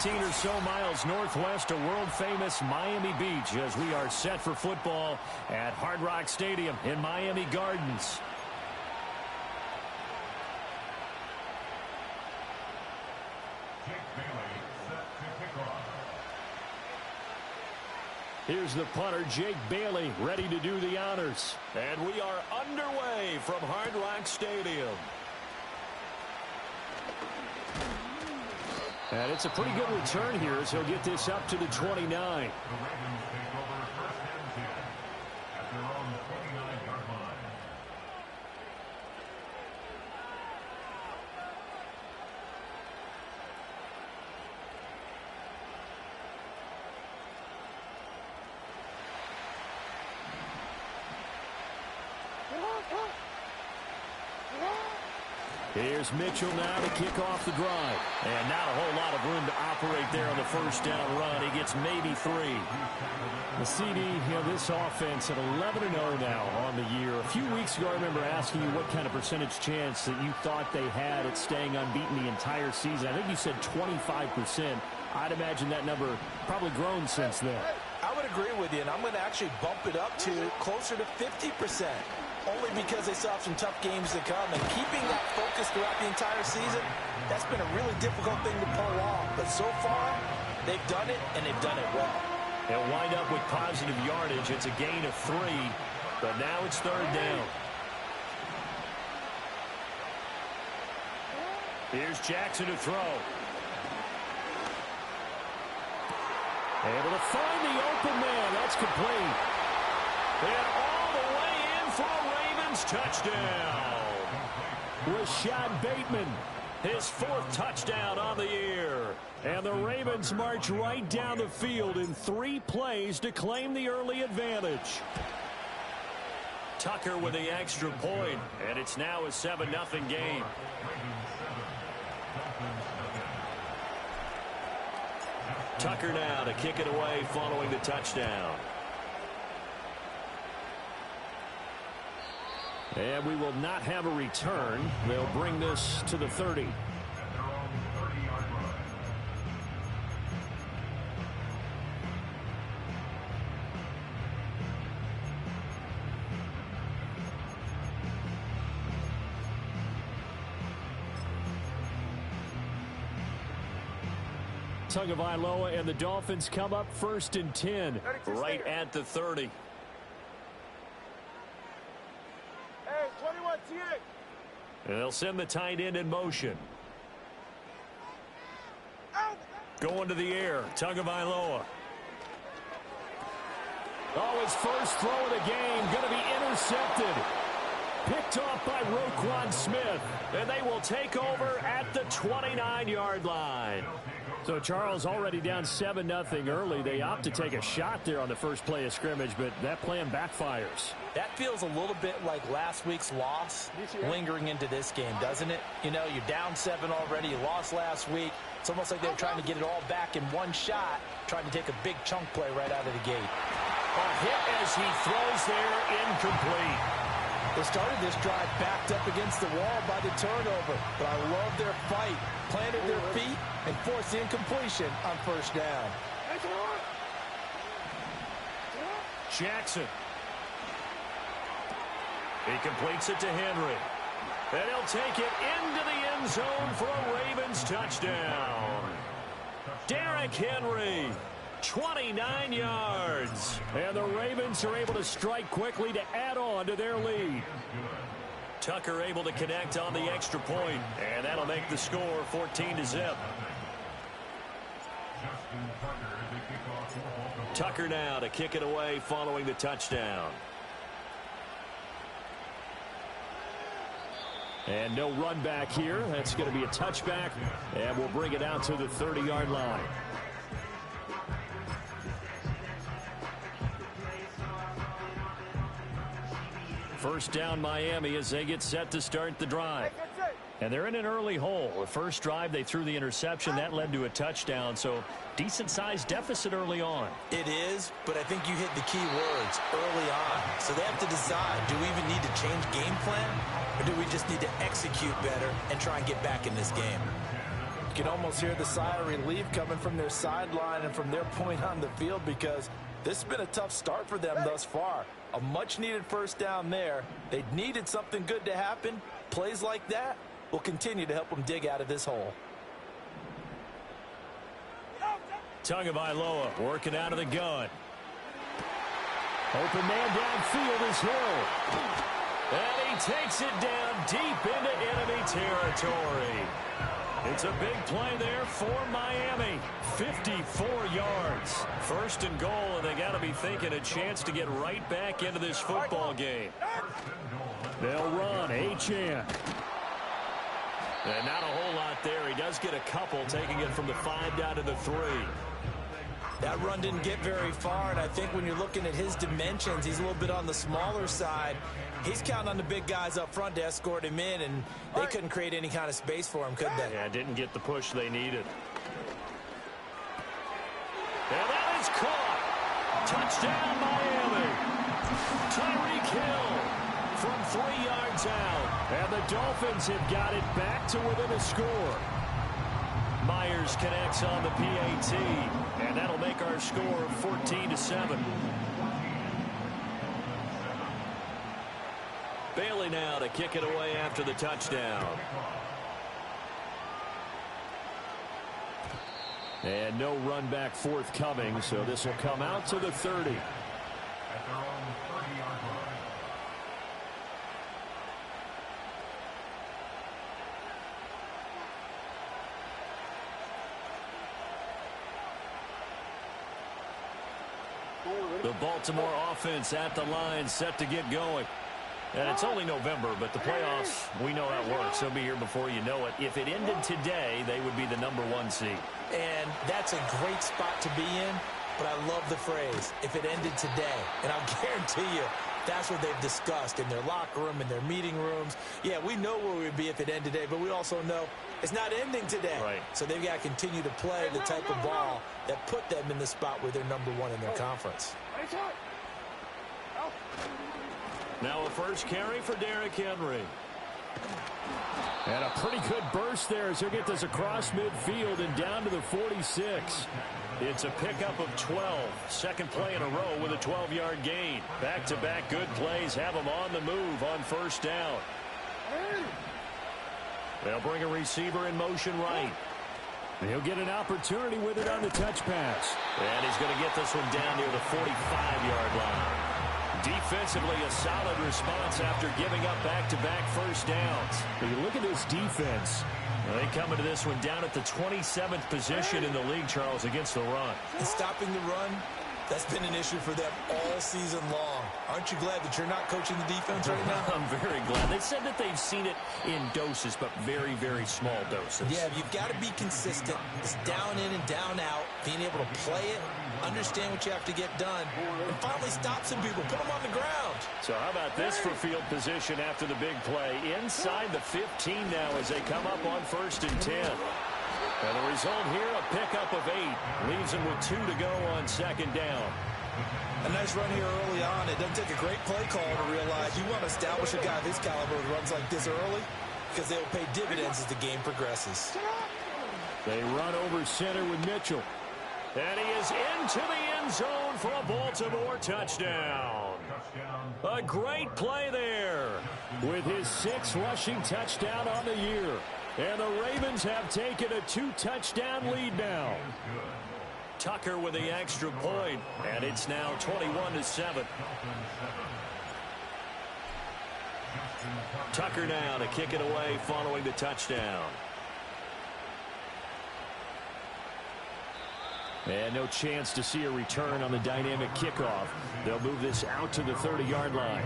15 or so miles northwest of world-famous Miami Beach as we are set for football at Hard Rock Stadium in Miami Gardens. Here's the punter, Jake Bailey, ready to do the honors. And we are underway from Hard Rock Stadium. And it's a pretty good return here as he'll get this up to the 29. The Ravens take over first and 10 at their own 29-yard line. Here's Mitchell now to kick off the drive. And not a whole lot of room to operate there on the first down run. He gets maybe 3. The CD, this offense at 11-0 now on the year. A few weeks ago, I remember asking you what kind of percentage chance that you thought they had at staying unbeaten the entire season. I think you said 25%. I'd imagine that number probably grown since then. I would agree with you, and I'm going to actually bump it up to closer to 50%. Only because they still have some tough games to come, and keeping that focus throughout the entire season, that's been a really difficult thing to pull off. But so far, they've done it, and they've done it well. They'll wind up with positive yardage. It's a gain of 3, but now it's third down. Here's Jackson to throw. Able to find the open man. That's complete. And all the way in for a Ravens touchdown. Rashad Bateman, his 4th touchdown on the year. And the Ravens march right down the field in 3 plays to claim the early advantage. Tucker with the extra point, and it's now a 7-0 game. Tucker now to kick it away following the touchdown. And we will not have a return. They'll bring this to the 30. Tagovailoa and the Dolphins come up 1st and 10 right at the 30. Hey, 21 TA. And they'll send the tight end in motion. Going to the air, Tagovailoa. Oh, his first throw of the game going to be intercepted. Picked off by Roquan Smith. And they will take over at the 29-yard line. So Charles already down 7-0 early. They opt to take a shot there on the first play of scrimmage, but that plan backfires. That feels a little bit like last week's loss lingering into this game, doesn't it? You know, you're down 7 already. You lost last week. It's almost like they're trying to get it all back in one shot, trying to take a big chunk play right out of the gate. A hit as he throws there, incomplete. They started this drive backed up against the wall by the turnover, but I love their fight. Planted their feet and forced the incompletion on first down. Jackson. He completes it to Henry. And he'll take it into the end zone for a Ravens touchdown. Derrick Henry, 29 yards. And the Ravens are able to strike quickly to add on to their lead. Tucker able to connect on the extra point, and that'll make the score 14-0. Tucker now to kick it away following the touchdown. And no run back here. That's going to be a touchback, and we'll bring it out to the 30-yard line. First down Miami as they get set to start the drive. And they're in an early hole. The first drive, they threw the interception. That led to a touchdown, so decent-sized deficit early on. It is, but I think you hit the key words early on. So they have to decide, do we even need to change game plan, or do we just need to execute better and try and get back in this game? You can almost hear the sigh of relief coming from their sideline and from their point on the field, because this has been a tough start for them thus far. A much-needed first down there. They needed something good to happen. Plays like that will continue to help them dig out of this hole. Tagovailoa working out of the gun. Open man downfield is Hill. And he takes it down deep into enemy territory. It's a big play there for Miami. 54 yards. First and goal, and they got to be thinking a chance to get right back into this football game. They'll run. Achane. And not a whole lot there. He does get a couple, taking it from the 5 down to the 3. That run didn't get very far, and I think when you're looking at his dimensions, he's a little bit on the smaller side. He's counting on the big guys up front to escort him in, and they couldn't create any kind of space for him, could they? Yeah, didn't get the push they needed. And that is caught. Touchdown, Miami. Tyreek Hill from 3 yards out. And the Dolphins have got it back to within a score. Myers connects on the PAT, and that'll make our score 14-7. Bailey now to kick it away after the touchdown. And no run back forthcoming, so this will come out to the 30. At their own 30-yard line. The Baltimore offense at the line, set to get going. And it's only November, but the playoffs, we know how it works. They'll be here before you know it. If it ended today, they would be the #1 seed. And that's a great spot to be in, but I love the phrase, if it ended today. And I'll guarantee you, that's what they've discussed in their locker room, in their meeting rooms. Yeah, we know where we'd be if it ended today, but we also know it's not ending today. Right. So they've got to continue to play the type of ball that put them in the spot where they're #1 in their conference. Now a first carry for Derrick Henry. And a pretty good burst there as he'll get this across midfield and down to the 46. It's a pickup of 12. Second play in a row with a 12-yard gain. Back-to-back good plays have him on the move on first down. They'll bring a receiver in motion right. He'll get an opportunity with it on the touch pass. And he's going to get this one down near the 45-yard line. Defensively, a solid response after giving up back-to-back first downs. When you look at this defense, they come into this one down at the 27th position in the league, Charles, against the run. And stopping the run, that's been an issue for them all season long. Aren't you glad that you're not coaching the defense right now? I'm very glad. They said that they've seen it in doses, but very, very small doses. Yeah, you've got to be consistent. It's down in and down out, being able to play it, understand what you have to get done, and finally stop some people, put them on the ground. So how about this for field position after the big play? Inside the 15 now as they come up on 1st and 10. And the result here, a pickup of 8. Leaves them with 2 to go on 2nd down. A nice run here early on. It doesn't take a great play call to realize you want to establish a guy of his caliber who runs like this early, because they'll pay dividends as the game progresses. They run over center with Mitchell. And he is into the end zone for a Baltimore touchdown. A great play there with his 6th rushing touchdown on the year. And the Ravens have taken a 2-touchdown lead now. Tucker with the extra point, and it's now 21-7. Tucker now to kick it away following the touchdown. And no chance to see a return on the dynamic kickoff. They'll move this out to the 30-yard line.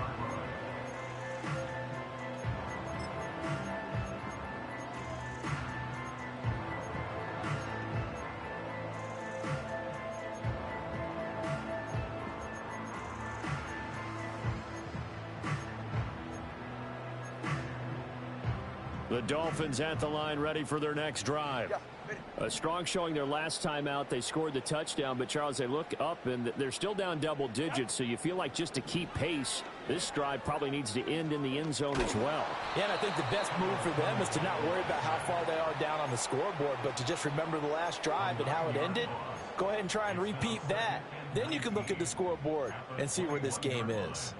The Dolphins at the line, ready for their next drive. A strong showing their last time out. They scored the touchdown, but, Charles, they look up, and they're still down double digits, so you feel like just to keep pace, this drive probably needs to end in the end zone as well. Yeah, and I think the best move for them is to not worry about how far they are down on the scoreboard, but to just remember the last drive and how it ended. Go ahead and try and repeat that. Then you can look at the scoreboard and see where this game is.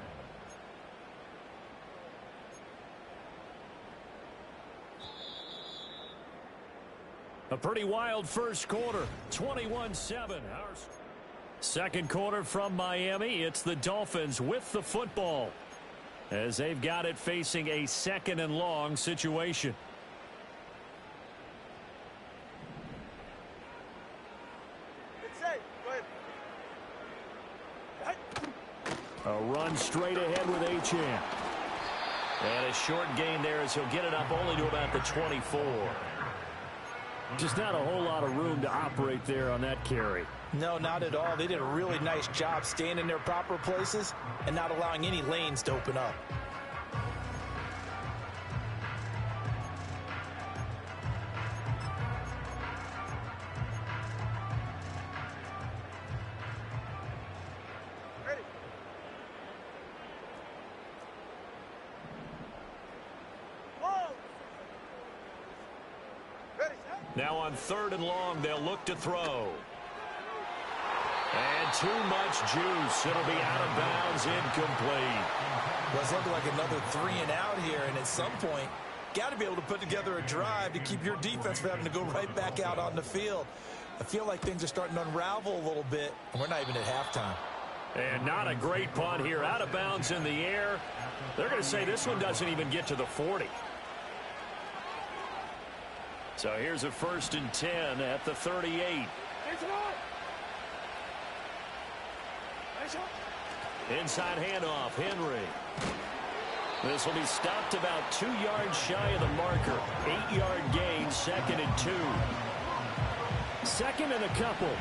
A pretty wild first quarter, 21-7. Second quarter from Miami, it's the Dolphins with the football as they've got it facing a second and long situation. It's safe. Go ahead. A run straight ahead with Achane. And a short gain there as he'll get it up only to about the 24. Just not a whole lot of room to operate there on that carry. No, not at all. They did a really nice job staying in their proper places and not allowing any lanes to open up. Ready. Whoa. Ready, set. Now on third and long, they'll look to throw. And too much juice. It'll be out of bounds, incomplete. Well, it's looking like another 3 and out here, and at some point, got to be able to put together a drive to keep your defense from having to go right back out on the field. I feel like things are starting to unravel a little bit, and we're not even at halftime. And not a great punt here. Out of bounds in the air. They're going to say this one doesn't even get to the 40. So here's a 1st and 10 at the 38. Inside handoff, Henry. This will be stopped about 2 yards shy of the marker. 8-yard gain, 2nd and 2. 2nd and a couple.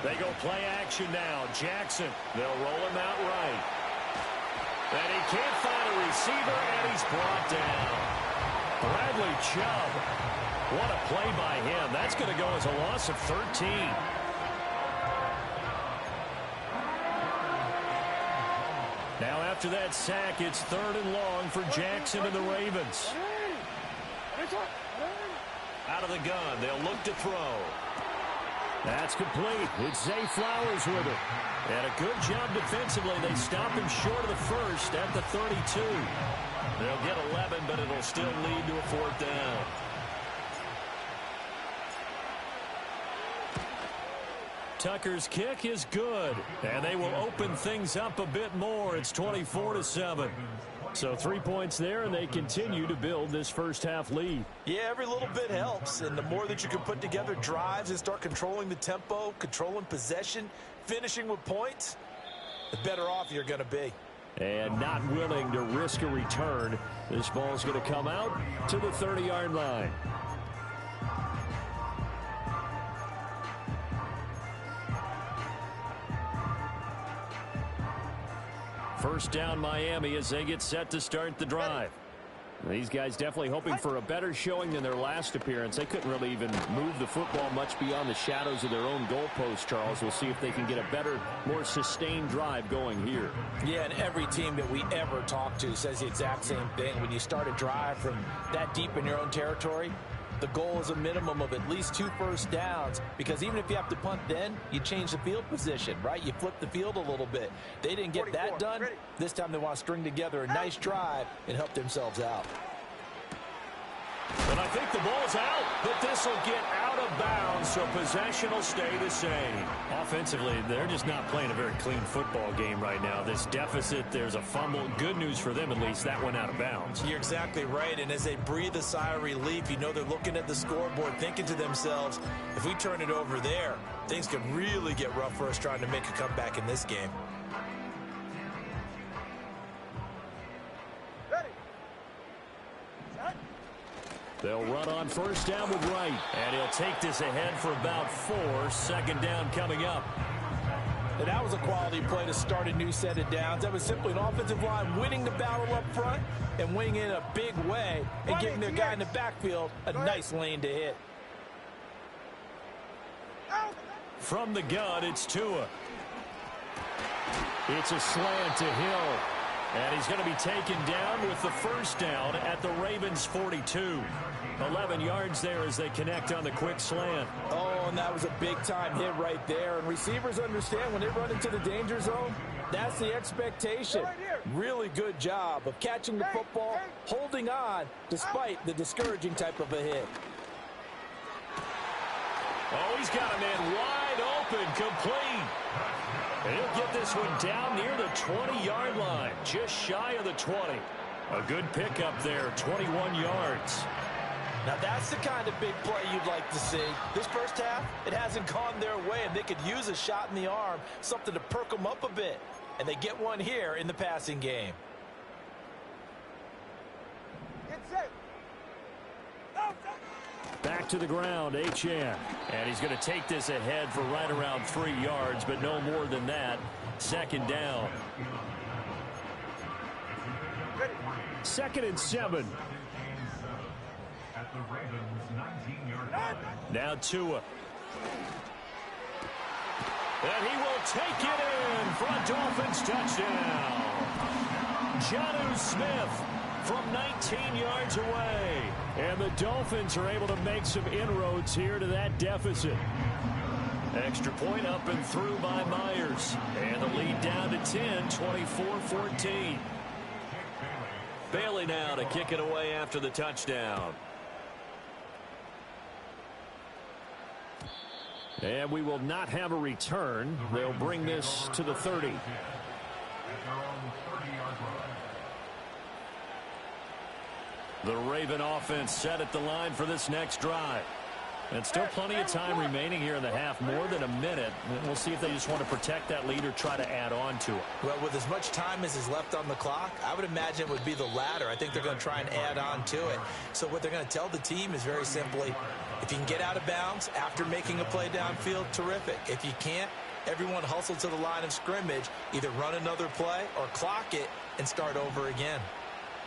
They go play action now. Jackson, they'll roll him out right. And he can't find a receiver, and he's brought down. Bradley Chubb. What a play by him. That's going to go as a loss of 13. Now after that sack, it's 3rd and long for Jackson and the Ravens. Out of the gun, they'll look to throw. That's complete. It's Zay Flowers with it. And a good job defensively. They stop him short of the first at the 32. They'll get 11, but it'll still lead to a 4th down. Tucker's kick is good, and they will open things up a bit more. It's 24-7. So 3 points there, and they continue to build this first half lead. Yeah, every little bit helps, and the more that you can put together drives and start controlling the tempo, controlling possession, finishing with points, the better off you're going to be. And not willing to risk a return. This ball's going to come out to the 30-yard line. First down Miami as they get set to start the drive. These guys definitely hoping for a better showing than their last appearance. They couldn't really even move the football much beyond the shadows of their own goalpost, Charles. We'll see if they can get a better, more sustained drive going here. Yeah, and every team that we ever talk to says the exact same thing. When you start a drive from that deep in your own territory, the goal is a minimum of at least 2 first downs, because even if you have to punt then, you change the field position, right? You flip the field a little bit. They didn't get that done. This time they want to string together a nice drive and help themselves out. And I think the ball's out, but this will get out of bounds, so possession will stay the same. Offensively, they're just not playing a very clean football game right now. This deficit, there's a fumble. Good news for them, at least. That went out of bounds. You're exactly right, and as they breathe a sigh of relief, you know they're looking at the scoreboard, thinking to themselves, if we turn it over there, things could really get rough for us trying to make a comeback in this game. They'll run on first down with Wright, and he'll take this ahead for about 4. 2nd down coming up. And that was a quality play to start a new set of downs. That was simply an offensive line winning the battle up front and winning in a big way and giving their guy in the backfield a nice lane to hit. From the gun, it's Tua. It's a slant to Hill. And he's going to be taken down with the first down at the Ravens' 42. 11 yards there as they connect on the quick slant. Oh, and that was a big-time hit right there. And receivers understand when they run into the danger zone, that's the expectation. Really good job of catching the football, holding on, despite the discouraging type of a hit. Oh, he's got a man wide open, complete. And he'll get this one down near the 20-yard line, just shy of the 20. A good pickup there, 21 yards. Now that's the kind of big play you'd like to see. This first half, it hasn't gone their way, and they could use a shot in the arm, something to perk them up a bit. And they get one here in the passing game. Get set. Back to the ground, Achane. And he's going to take this ahead for right around 3 yards, but no more than that. Second down. 2nd and 7. At the Ravens' 19-yard line. Now Tua. And he will take it in for a Dolphins touchdown. Jonnu Smith from 19 yards away. And the Dolphins are able to make some inroads here to that deficit. Extra point up and through by Myers. And the lead down to 10, 24-14. Bailey now to kick it away after the touchdown. And we will not have a return. They'll bring this to the 30. At their own 30-yard line. The Raven offense set at the line for this next drive. And still plenty of time remaining here in the half, more than a minute. We'll see if they just want to protect that lead or try to add on to it. Well, with as much time as is left on the clock, I would imagine it would be the latter. I think they're going to try and add on to it. So what they're going to tell the team is very simply, if you can get out of bounds after making a play downfield, terrific. If you can't, everyone hustle to the line of scrimmage, either run another play or clock it and start over again.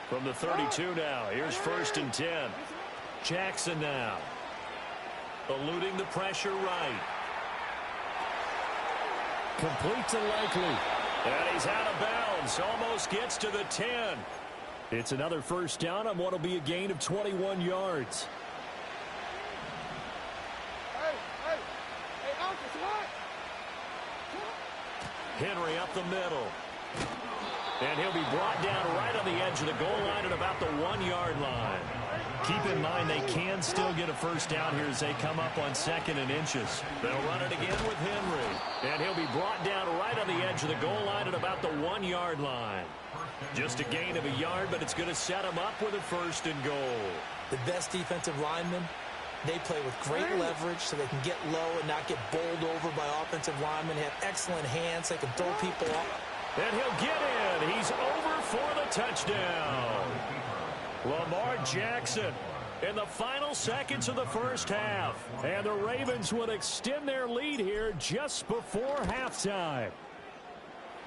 From the 32 now, here's 1st and 10. Jackson now. Eluding the pressure right. Complete to Likely. And he's out of bounds. Almost gets to the 10. It's another first down on what will be a gain of 21 yards. Hey, Alphas, what? Henry up the middle. And he'll be brought down right on the edge of the goal line at about the 1-yard line. Keep in mind they can still get a first down here as they come up on 2nd and inches. They'll run it again with Henry. And he'll be brought down right on the edge of the goal line at about the 1-yard line. Just a gain of a yard, but it's going to set them up with a 1st and goal. The best defensive linemen, they play with great leverage so they can get low and not get bowled over by offensive linemen. They have excellent hands. They can throw people off. And he'll get in. He's over for the touchdown. Lamar Jackson in the final seconds of the first half. And the Ravens would extend their lead here just before halftime.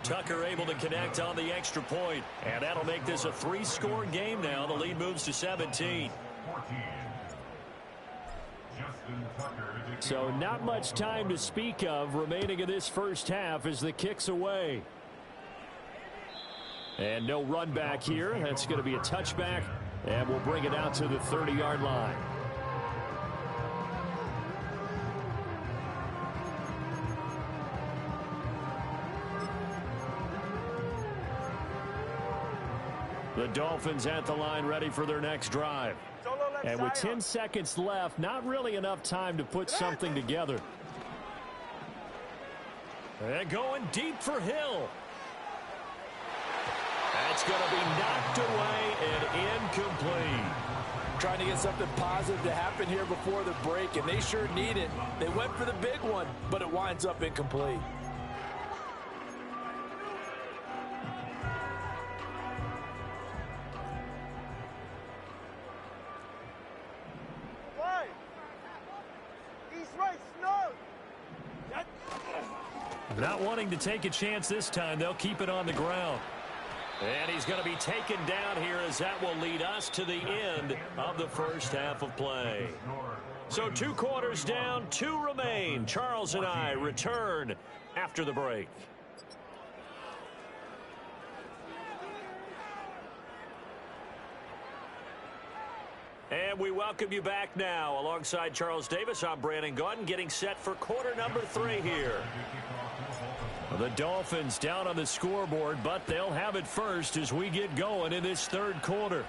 Tucker able to connect on the extra point. And that'll make this a 3-score game now. The lead moves to 17. So not much time to speak of remaining in this first half as the kick's away. And no run back here. That's going to be a touchback. And we'll bring it out to the 30-yard line. The Dolphins at the line ready for their next drive. And with 10 seconds left, not really enough time to put something together. And going deep for Hill. That's going to be knocked away and incomplete. Trying to get something positive to happen here before the break, and they sure need it. They went for the big one, but it winds up incomplete. East right, snow. Not wanting to take a chance this time, they'll keep it on the ground. And he's going to be taken down here as that will lead us to the end of the first half of play. So 2 quarters down, 2 remain. Charles and I return after the break. And we welcome you back now. Alongside Charles Davis, I'm Brandon Gaudin, getting set for quarter number 3 here. The Dolphins down on the scoreboard, but they'll have it first as we get going in this 3rd quarter.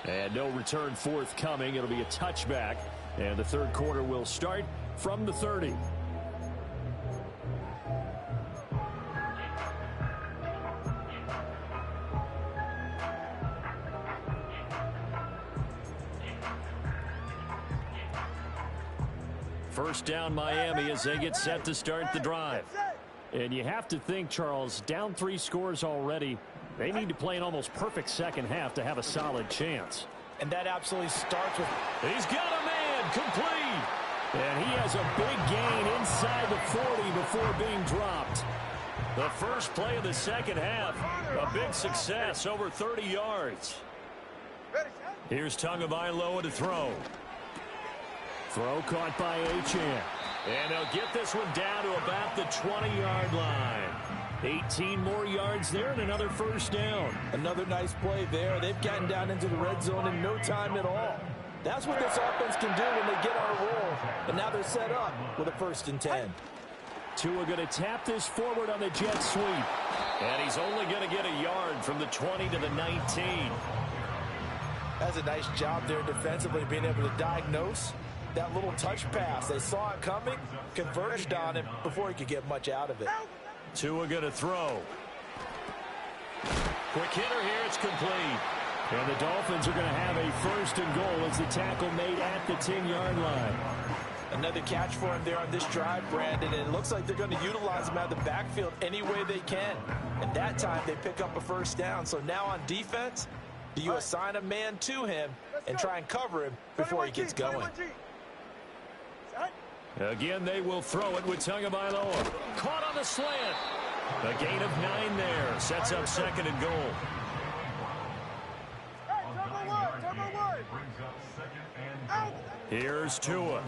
And no return forthcoming. It'll be a touchback. And the 3rd quarter will start from the 30. First down Miami as they get set to start the drive. And you have to think, Charles, down 3 scores already. They need to play an almost perfect second half to have a solid chance. And that absolutely starts with... He's got a man complete. And he has a big gain inside the 40 before being dropped. The first play of the second half, a big success, over 30 yards. Here's Tagovailoa to throw. Throw caught by Achane. And they'll get this one down to about the 20-yard line. 18 more yards there and another first down. Another nice play there. They've gotten down into the red zone in no time at all. That's what this offense can do when they get on a roll. And now they're set up with a 1st and 10. Tua going to tap this forward on the jet sweep. And he's only going to get a yard from the 20 to the 19. That's a nice job there defensively, being able to diagnose that little touch pass. They saw it coming, converged on him before he could get much out of it. Tua going to throw. Quick hitter here, it's complete. And the Dolphins are going to have a 1st and goal as the tackle made at the 10-yard line. Another catch for him there on this drive, Brandon, and it looks like they're going to utilize him out of the backfield any way they can. And that time they pick up a 1st down. So now on defense, do you assign a man to him and try and cover him before he gets going? Again, they will throw it with Tagovailoa. Caught on the slant. A gain of 9 there. Sets up 2nd and goal. Here's Tua.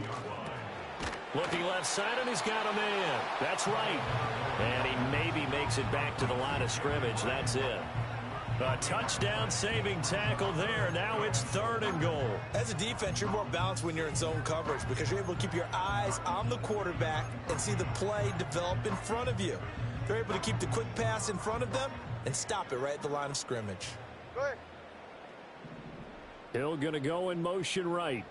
Looking left side, and he's got a man. That's right. And he maybe makes it back to the line of scrimmage. That's it. A touchdown-saving tackle there. Now it's 3rd and goal. As a defense, you're more balanced when you're in zone coverage because you're able to keep your eyes on the quarterback and see the play develop in front of you. They're able to keep the quick pass in front of them and stop it right at the line of scrimmage. Hill going to go in motion right.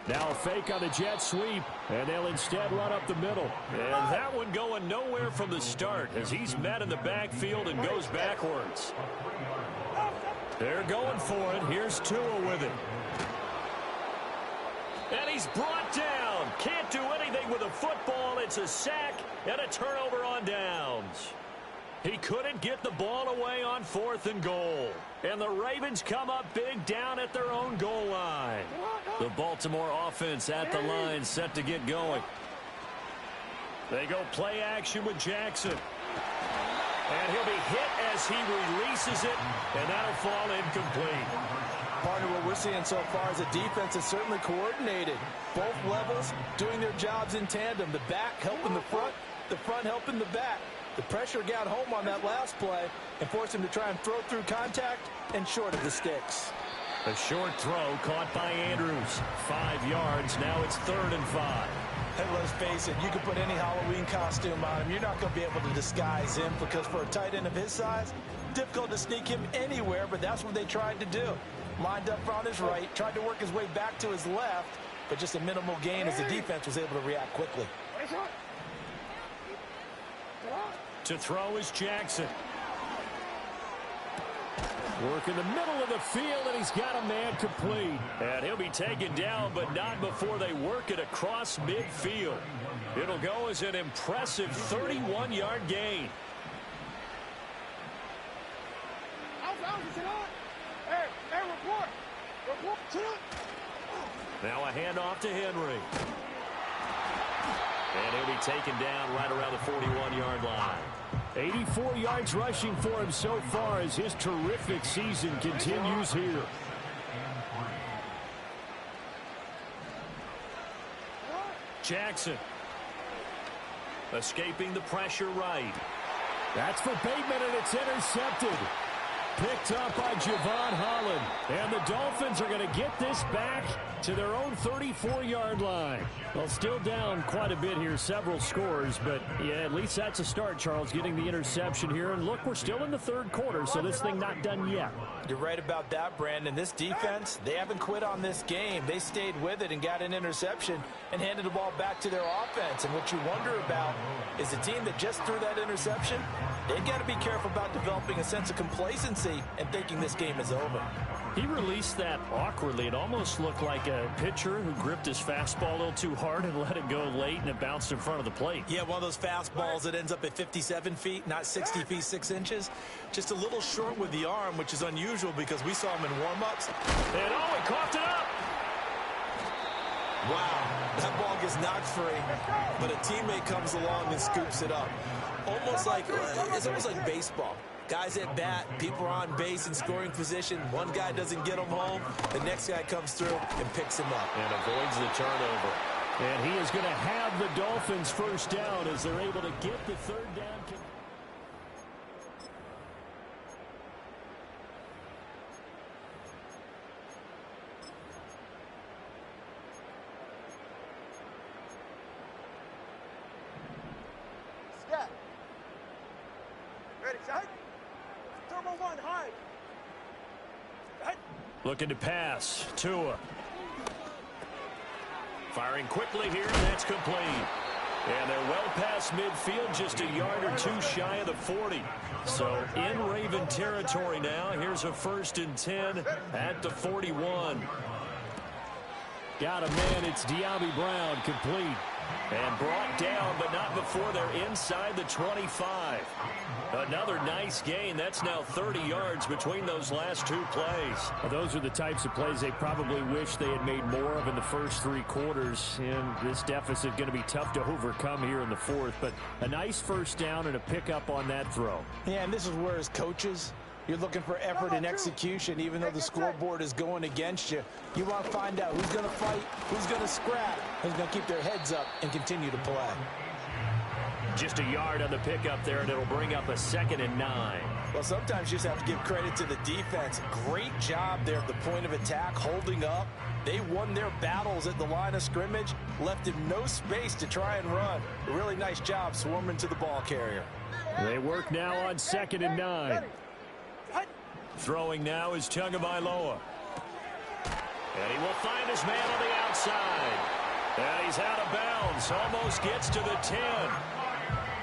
Now a fake on the jet sweep, and they'll instead run up the middle. And that one going nowhere from the start as he's met in the backfield and goes backwards. They're going for it. Here's Tua with it. And he's brought down. Can't do anything with a football. It's a sack and a turnover on downs. He couldn't get the ball away on 4th and goal. And the Ravens come up big down at their own goal line. The Baltimore offense at the line set to get going. They go play action with Jackson. And he'll be hit as he releases it, and that'll fall incomplete. Partner, what we're seeing so far is a defense is certainly coordinated. Both levels doing their jobs in tandem. The back helping the front helping the back. The pressure got home on that last play and forced him to try and throw through contact and short of the sticks. A short throw caught by Andrews. 5 yards. Now it's 3rd and 5. Hey, let's face it, you can put any Halloween costume on him. You're not going to be able to disguise him because for a tight end of his size, difficult to sneak him anywhere, but that's what they tried to do. Lined up on his right, tried to work his way back to his left, but just a minimal gain as the defense was able to react quickly. To throw is Jackson. Work in the middle of the field, and he's got a man complete. And he'll be taken down, but not before they work it across midfield. It'll go as an impressive 31-yard gain. Now a handoff to Henry. And he'll be taken down right around the 41-yard line. 84 yards rushing for him so far as his terrific season continues here. Jackson. Escaping the pressure right. That's for Bateman, and it's intercepted. Picked up by Javon Holland. And the Dolphins are going to get this back to their own 34-yard line. Well, still down quite a bit here, several scores, but yeah, at least that's a start, Charles, getting the interception here. And look, we're still in the third quarter, so this thing not done yet. You're right about that, Brandon. This defense, they haven't quit on this game. They stayed with it and got an interception and handed the ball back to their offense. And what you wonder about is the team that just threw that interception, they've got to be careful about developing a sense of complacency and thinking this game is over. He released that awkwardly. It almost looked like a pitcher who gripped his fastball a little too hard and let it go late, and it bounced in front of the plate. Yeah, one of those fastballs that ends up at 57 feet, not 60 feet, 6 inches. Just a little short with the arm, which is unusual because we saw him in warm-ups. And oh, he coughed it up. Wow, that ball gets knocked free, but a teammate comes along and scoops it up. It's almost like baseball. Guys at bat, people are on base in scoring position. One guy doesn't get him home. The next guy comes through and picks him up. And avoids the turnover. And he is going to have the Dolphins first down as they're able to get the third down kick. Scat. Ready, shot. Turbo one, high. Looking to pass. Tua. Firing quickly here, and that's complete. And they're well past midfield, just a yard or two shy of the 40. So in Raven territory now. Here's a 1st and 10 at the 41. Got a man. It's De'Ami Brown, complete. And brought down, but not before they're inside the 25. Another nice gain. That's now 30 yards between those last two plays. Well, those are the types of plays they probably wish they had made more of in the first 3 quarters. And this deficit going to be tough to overcome here in the 4th. But a nice first down and a pickup on that throw. Yeah, and this is where as coaches, you're looking for effort and execution, even though the scoreboard is going against you. You want to find out who's going to fight, who's going to scrap, who's going to keep their heads up and continue to play. Just a yard on the pickup there, and it'll bring up a 2nd and 9. Well, sometimes you just have to give credit to the defense. Great job there at the point of attack, holding up. They won their battles at the line of scrimmage, left him no space to try and run. A really nice job swarming to the ball carrier. They work now on 2nd and 9. Throwing now is Tagovailoa. And he will find his man on the outside. And he's out of bounds. Almost gets to the 10.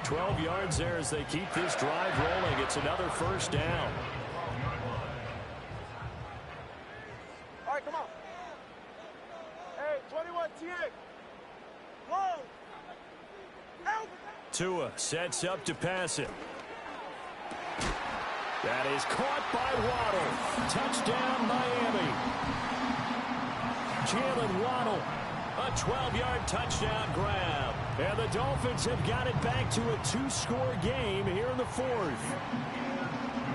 12 yards there as they keep this drive rolling. It's another first down. All right, come on. Hey, 21 TA. Whoa. Help. Tua sets up to pass it. That is caught by Waddle. Touchdown, Miami. Jalen Waddle, a 12-yard touchdown grab. And the Dolphins have got it back to a 2-score game here in the 4th.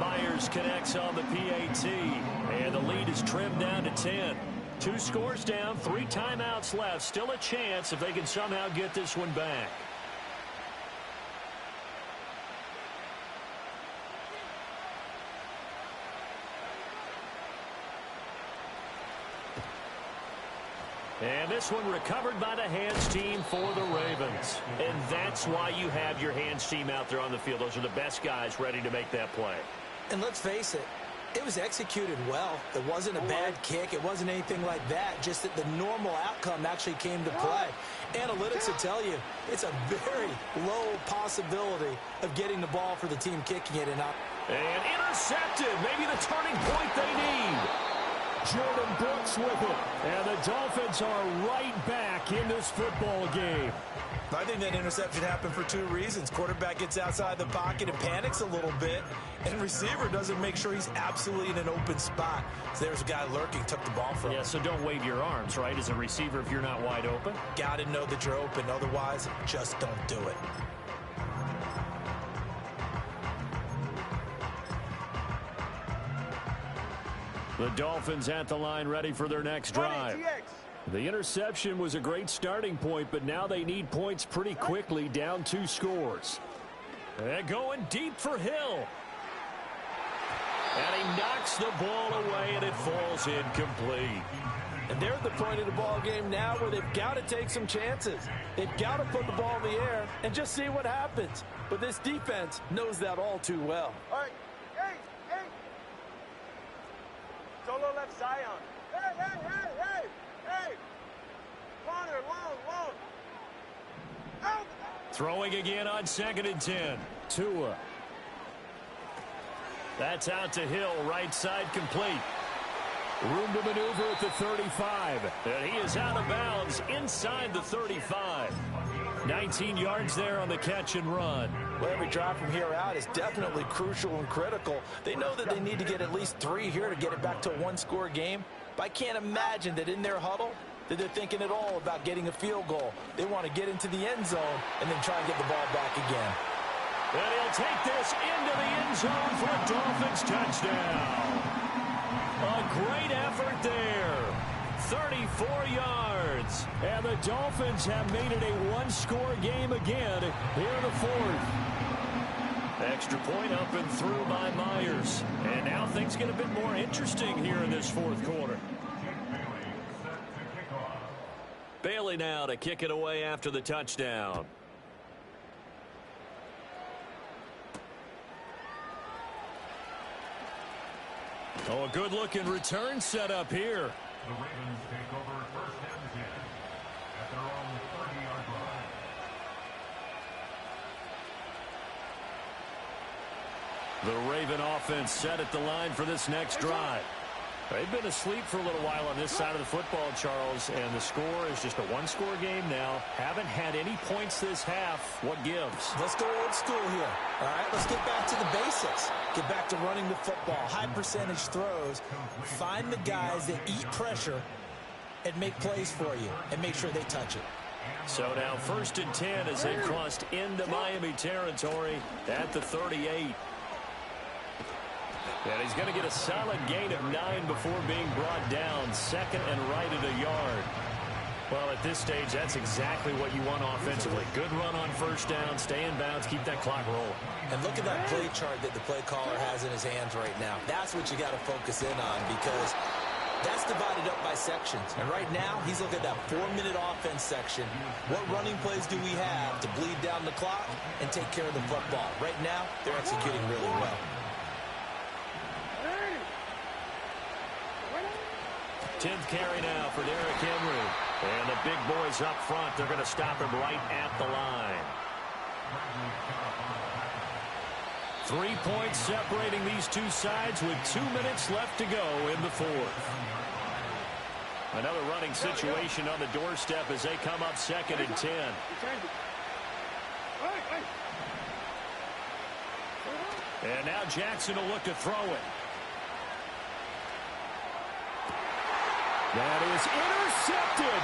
Myers connects on the PAT, and the lead is trimmed down to 10. 2 scores down, 3 timeouts left. Still a chance if they can somehow get this one back. And this one recovered by the hands team for the Ravens. And that's why you have your hands team out there on the field. Those are the best guys ready to make that play. And let's face it, it was executed well. It wasn't a bad kick. It wasn't anything like that. Just that the normal outcome actually came to play. Analytics will tell you it's a very low possibility of getting the ball for the team kicking it and out. And intercepted. Maybe the turning point they need. Jordan Brooks with it. And the Dolphins are right back in this football game. I think that interception happened for two reasons. Quarterback gets outside the pocket and panics a little bit, and receiver doesn't make sure he's absolutely in an open spot. So there's a guy lurking, took the ball from him. Yeah, so don't wave your arms, right, as a receiver if you're not wide open. Got to know that you're open. Otherwise, just don't do it. The Dolphins at the line, ready for their next drive. The interception was a great starting point, but now they need points pretty quickly, down 2 scores. And going deep for Hill. And he knocks the ball away, and it falls incomplete. And they're at the point of the ball game now where they've got to take some chances. They've got to put the ball in the air and just see what happens. But this defense knows that all too well. All right. Hey. Solo left Zion. Hey. Corner, long. Out. Throwing again on 2nd and 10. Tua. That's out to Hill, right side complete. Room to maneuver at the 35. And he is out of bounds inside the 35. 19 yards there on the catch and run. Well, every drive from here out is definitely crucial and critical. They know that they need to get at least 3 here to get it back to a 1-score game. But I can't imagine that in their huddle that they're thinking at all about getting a field goal. They want to get into the end zone and then try and get the ball back again. And he'll take this into the end zone for a Dolphins touchdown. A great effort there. 34 yards. And the Dolphins have made it a 1-score game again here in the 4th. Extra point up and through by Myers. And now things get a bit more interesting here in this 4th quarter. Bailey now to kick it away after the touchdown. Oh, a good-looking return set up here. The Ravens take over 1st and 10 at their own 30-yard line. The Raven offense set at the line for this next drive. They've been asleep for a little while on this side of the football, Charles, and the score is just a 1-score game now. Haven't had any points this half. What gives? Let's go old school here. All right, let's get back to the basics. Get back to running the football, high percentage throws. Find the guys that eat pressure and make plays for you and make sure they touch it. So now 1st and 10 as they crossed into Miami territory at the 38. And he's going to get a solid gain of 9 before being brought down. 2nd and right at a yard. Well, at this stage, that's exactly what you want offensively. Good run on 1st down, stay in bounds, keep that clock rolling. And look at that play chart that the play caller has in his hands right now. That's what you got to focus in on because that's divided up by sections. And right now, he's looking at that 4-minute offense section. What running plays do we have to bleed down the clock and take care of the football? Right now, they're executing really well. 10th carry now for Derrick Henry. And the big boys up front, they're going to stop him right at the line. 3 points separating these two sides with 2 minutes left to go in the 4th. Another running situation on the doorstep as they come up 2nd and 10. And now Jackson will look to throw it. That is intercepted.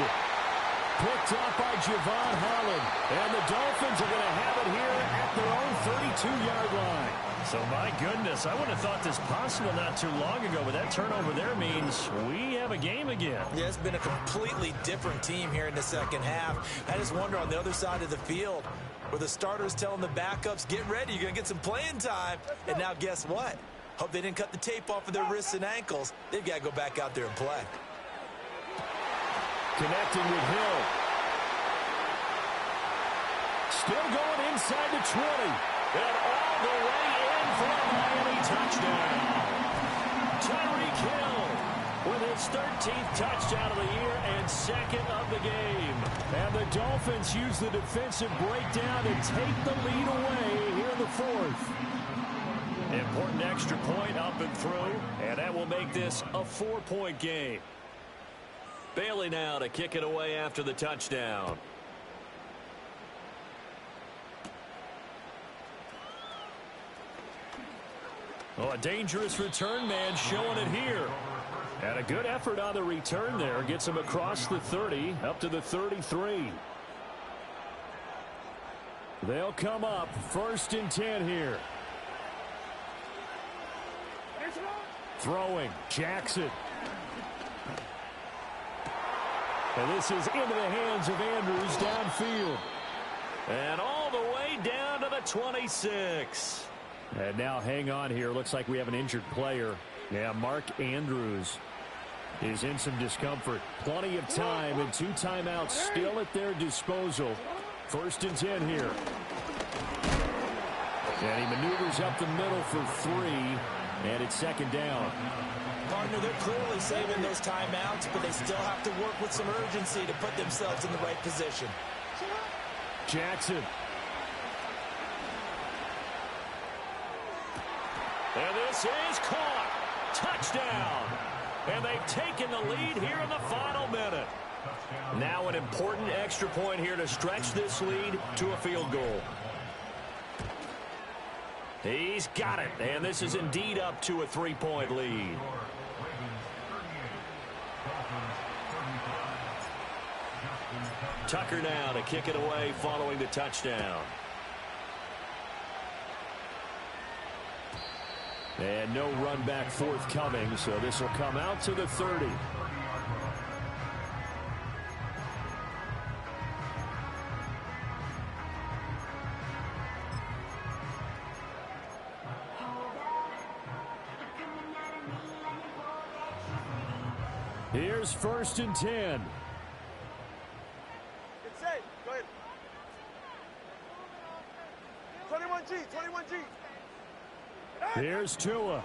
Picked up by Javon Holland. And the Dolphins are going to have it here at their own 32-yard line. So, my goodness, I wouldn't have thought this possible not too long ago, but that turnover there means we have a game again. Yeah, it's been a completely different team here in the 2nd half. I just wonder on the other side of the field where the starters telling the backups, get ready, you're going to get some playing time. And now guess what? Hope they didn't cut the tape off of their wrists and ankles. They've got to go back out there and play. Connecting with Hill. Still going inside the 20. And all the way in for a Miami touchdown. Tyreek Hill with his 13th touchdown of the year and 2nd of the game. And the Dolphins use the defensive breakdown and take the lead away here in the 4th. Important extra point up and through, and that will make this a 4-point game. Bailey now to kick it away after the touchdown. Oh, a dangerous return man showing it here. And a good effort on the return there. Gets him across the 30, up to the 33. They'll come up 1st and 10 here. Throwing, Jackson. And this is into the hands of Andrews downfield. And all the way down to the 26. And now hang on here. Looks like we have an injured player. Yeah, Mark Andrews is in some discomfort. Plenty of time and 2 timeouts still at their disposal. 1st and 10 here. And he maneuvers up the middle for 3. And it's 2nd down. Partner, they're clearly saving those timeouts, but they still have to work with some urgency to put themselves in the right position. Jackson. And this is caught. Touchdown. And they've taken the lead here in the final minute. Now an important extra point here to stretch this lead to a field goal. He's got it. And this is indeed up to a 3-point lead. Tucker now to kick it away following the touchdown. And no run back forthcoming, so this will come out to the 30. Here's 1st and 10. It's safe. Go ahead. 21G, 21G. Here's Tua.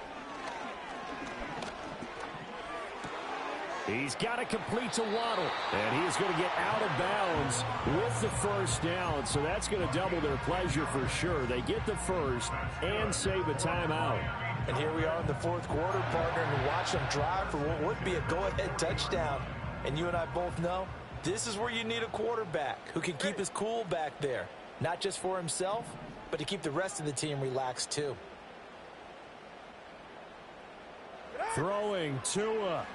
He's got to complete to Waddle. And he is going to get out of bounds with the 1st down. So that's going to double their pleasure for sure. They get the 1st and save a timeout. And here we are in the 4th quarter, partner, and watch them drive for what would be a go-ahead touchdown. And you and I both know this is where you need a quarterback who can keep his cool back there. Not just for himself, but to keep the rest of the team relaxed too. Throwing Tua.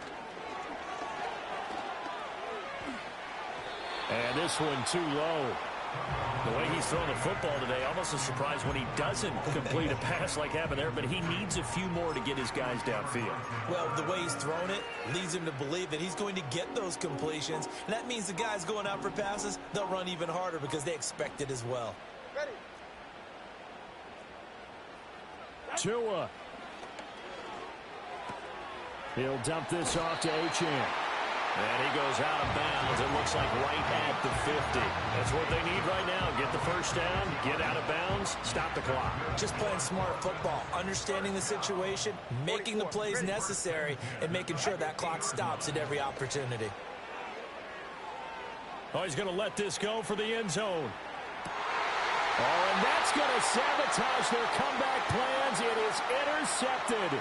And this one too low. The way he's throwing the football today, almost a surprise when he doesn't complete a pass like happened there, but he needs a few more to get his guys downfield. Well, the way he's thrown it leads him to believe that he's going to get those completions, and that means the guys going out for passes, they'll run even harder because they expect it as well. Ready. Tua. He'll dump this off to Achane. And he goes out of bounds. It looks like right at the 50. That's what they need right now. Get the 1st down, get out of bounds, stop the clock. Just playing smart football, understanding the situation, making the plays necessary, and making sure that clock stops at every opportunity. Oh, he's going to let this go for the end zone. Oh, and that's going to sabotage their comeback plans. It is intercepted.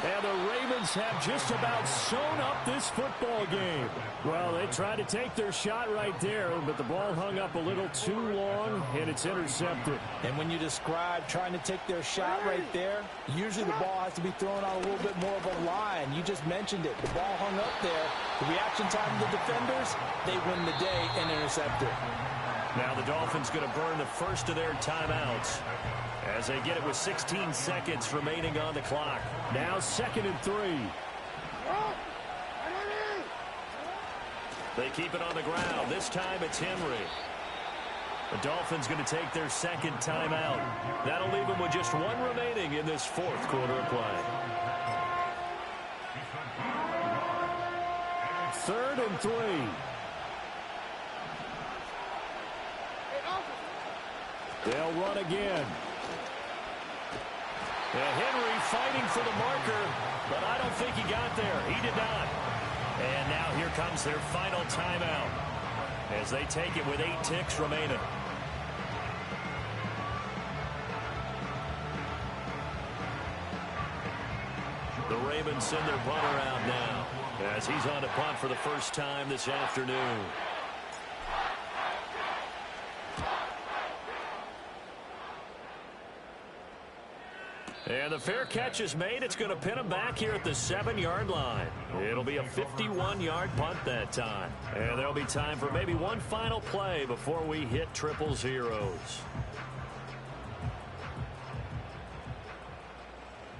And the Ravens have just about sewn up this football game. Well, they tried to take their shot right there, but the ball hung up a little too long, and it's intercepted. And when you describe trying to take their shot right there, usually the ball has to be thrown on a little bit more of a line. You just mentioned it. The ball hung up there. The reaction time of the defenders, they win the day and intercept it. Now the Dolphins going to burn the 1st of their timeouts as they get it with 16 seconds remaining on the clock. Now 2nd and 3. They keep it on the ground. This time it's Henry. The Dolphins going to take their 2nd timeout. That'll leave them with just 1 remaining in this 4th quarter of play. 3rd and 3. They'll run again. And Henry fighting for the marker, but I don't think he got there. He did not. And now here comes their final timeout as they take it with 8 ticks remaining. Ravens send their punter out now as he's on to punt for the first time this afternoon. And the fair catch is made. It's going to pin him back here at the 7-yard line. It'll be a 51-yard punt that time. And there'll be time for maybe one final play before we hit triple zeros.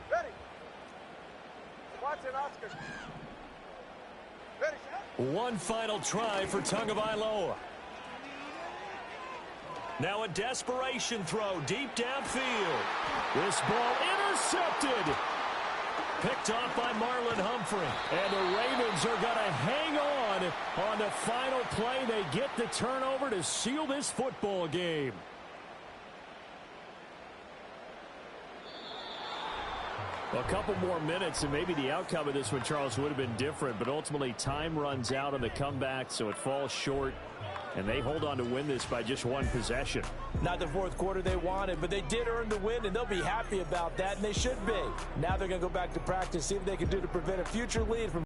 Ready. Watson, Oscar. Ready. One final try for Tagovailoa. Now a desperation throw deep downfield. This ball intercepted. Picked off by Marlon Humphrey. And the Ravens are going to hang on the final play. They get the turnover to seal this football game. A couple more minutes, and maybe the outcome of this one, Charles, would have been different. But ultimately, time runs out on the comeback, so it falls short. And they hold on to win this by just one possession. Not the fourth quarter they wanted, but they did earn the win, and they'll be happy about that, and they should be. Now they're going to go back to practice, see if they can do to prevent a future lead from